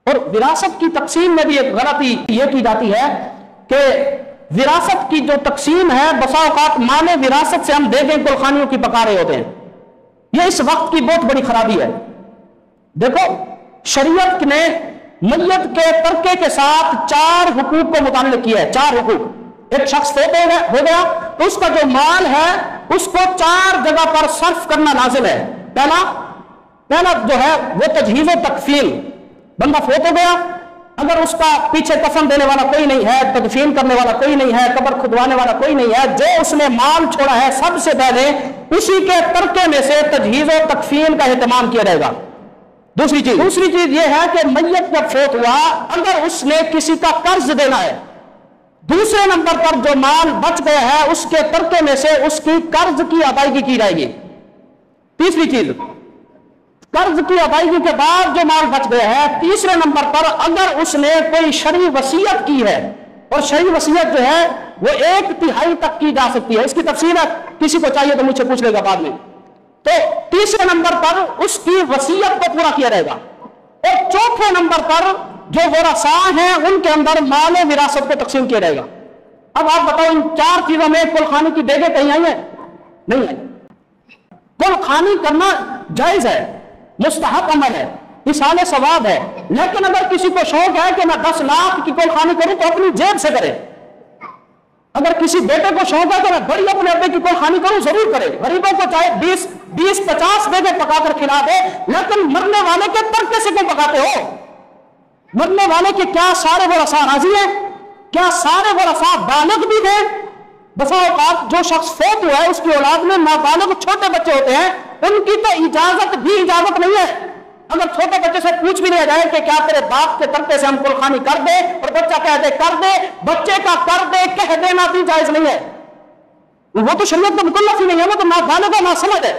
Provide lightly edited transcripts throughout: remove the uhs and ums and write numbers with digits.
اور وراثت کی تقسیم میں بھی ایک غلطی یہ کی جاتی ہے کہ وراثت کی جو تقسیم ہے بسا اوقات مال وراثت سے ہم دیکھیں کلخانیوں کی پکا رہے ہوتے ہیں. یہ اس وقت کی بہت بڑی خرابی ہے. دیکھو شریعت نے میت کے ترکے کے ساتھ 4 حقوق کو متعلق کیا ہے. 4 حقوق. ایک شخص فوت ہو گیا تو اس کا جو مال ہے اس کو 4 جگہ پر صرف کرنا لازم ہے. پہلا جو ہے وہ تجہیز و تکفین. بندہ فوت ہو گیا, اگر اس کا پیچھے کفن دینے والا کوئی نہیں ہے, تدفین کرنے والا کوئی نہیں ہے, قبر کھدوانے والا کوئی نہیں ہے, جو اس نے مال چھوڑا ہے سب سے پہلے اسی کے ترکے میں سے تجہیز و تکفین کا اہتمام کیا جائے گا. دوسری چیز یہ ہے کہ میت جب فوت ہوا اگر اس نے کسی کا قرض دینا ہے, دوسرے نمبر پر جو مال بچ گیا ہے اس کے ترکے میں سے اس کی قرض کی ادائیگی کی جائے گی. تیسری چیز, قرض کی ادائیگی کے بعد جو مال بچ گیا ہے تیسرے نمبر پر اگر اس نے کوئی شرعی وصیت کی ہے, اور شرعی وصیت جو ہے وہ 1/3 تک کی جا سکتی ہے, اس کی تفصیل کسی کو چاہیے تو مجھ سے پوچھ لے گا بعد میں, تو تیسرے نمبر پر اس کی وصیت کو پورا کیا جائے گا. اور چوتھے نمبر پر جو ورثاء ہیں ان کے اندر مال وراثت کو تقسیم کیا جائے گا. اب آپ بتاؤ ان 4 چیزوں میں کلخانی کی دیگیں کہیں آئی ہیں؟ نہیں آئی. کلخانی کرنا جائز ہے, مستحب عمل ہے, اصال ثواب ہے, لیکن اگر کسی کو شوق ہے کہ میں 10 لاکھ کی کلخانی کروں تو اپنی جیب سے کرے. اگر کسی بیٹے کو شوق ہے کہ میں بڑی اپنے ابے کی کلخانی کروں ضرور کرے. غریبوں کو چاہے 20-50 بیگے پکا کر کھلا دے, لیکن مرنے والے کے ترکے سے کیوں پکاتے ہو؟ مرنے والے کے کیا سارے ورثاء راضی ہیں؟ کیا سارے ورثاء بالغ بھی ہیں؟ بسا اوقات جو شخص فوت ہوا ہے اس کی اولاد میں نابالغ چھوٹے بچے ہوتے ہیں, ان کی تو اجازت نہیں ہے. اگر چھوٹے بچے سے پوچھ بھی لیا جائے کہ کیا تیرے باپ کے ترکے سے ہم کلخانی کر دے, اور بچہ کہہ دے کر دے, بچے کا کر دے کہہ دینا بھی جائز نہیں ہے. وہ تو شریعت کا مکلف ہی نہیں ہے, وہ تو نابالغ ہے, ناسمجھ ہے.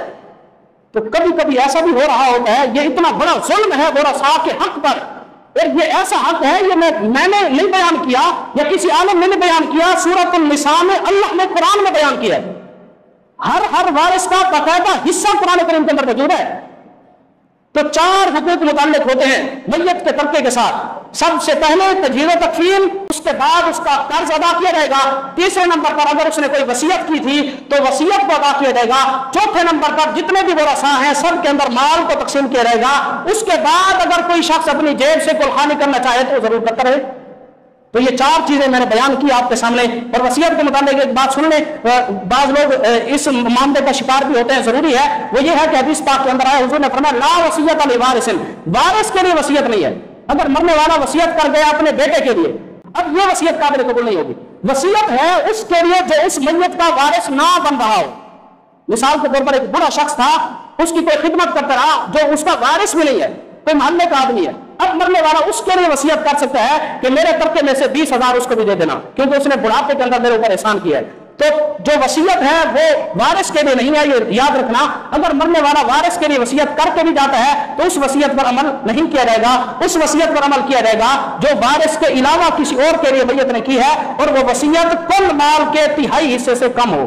تو کبھی کبھی ایسا بھی ہو رہا ہوتا ہے, یہ اتنا بڑا ظلم ہے ورثاء کے حق پر, اور یہ ایسا حق ہے, یہ میں نے نہیں بیان کیا یا کسی عالم نے نہیں بیان کیا, سورۃ النساء میں اللہ نے قرآن میں بیان کیا ہے. ہر وارث کا باقاعدہ حصہ قرآن کریم کے اندر موجود ہے. تو 4 حقوق متعلق ہوتے ہیں میت کے ترکے کے ساتھ. سب سے پہلے تجہیز و تکفین, اس کے بعد اس کا قرض ادا کیا جائے گا. تیسرے نمبر پر اگر اس نے کوئی وصیت کی تھی تو وصیت کو ادا کیا جائے گا. چوتھے نمبر پر جتنے بھی ورثاء ہیں سب کے اندر مال کو تقسیم کیا جائے گا. اس کے بعد اگر کوئی شخص اپنی جیب سے کلخانی کرنا چاہے تو ضرور کرتا رہے. تو یہ 4 چیزیں میں نے بیان کی آپ کے سامنے. اور وصیت کے متعلق ایک بات سن لیں, بعض لوگ اس معاملے کا شکار بھی ہوتے ہیں, ضروری ہے وہ یہ ہے کہ حدیث پاک کے اندر آیا, حضور نے فرمایا لا وصیت لوارث, وارث کے لیے وصیت نہیں ہے. اگر مرنے والا وصیت کر گیا اپنے بیٹے کے لیے, اب یہ وصیت قابل قبول نہیں ہوگی. وصیت ہے اس کے لیے جو اس میت کا وارث نہ بن رہا ہو. مثال کے طور پر ایک بڑا شخص تھا, اس کی کوئی خدمت کرتا رہا جو اس کا وارث بھی نہیں ہے, کوئی محلے کا آدمی ہے. اب مرنے والا اس کے لیے وصیت کر سکتا ہے کہ میرے ترکے میں سے 20,000 اس کو بھی دے دینا, کیونکہ اس نے بڑھاپے کے اندر میرے اوپر احسان کیا ہے. تو جو وصیت ہے وہ وارث کے لیے نہیں ہے, یہ یاد رکھنا. اگر مرنے والا وارث کے لیے وصیت کر کے بھی جاتا ہے تو اس وصیت پر عمل نہیں کیا جائے گا. اس وصیت پر عمل کیا جائے گا جو وارث کے علاوہ کسی اور کے لیے میت نے کی ہے, اور وہ وصیت کل مال کے 3/4 حصے سے کم ہو.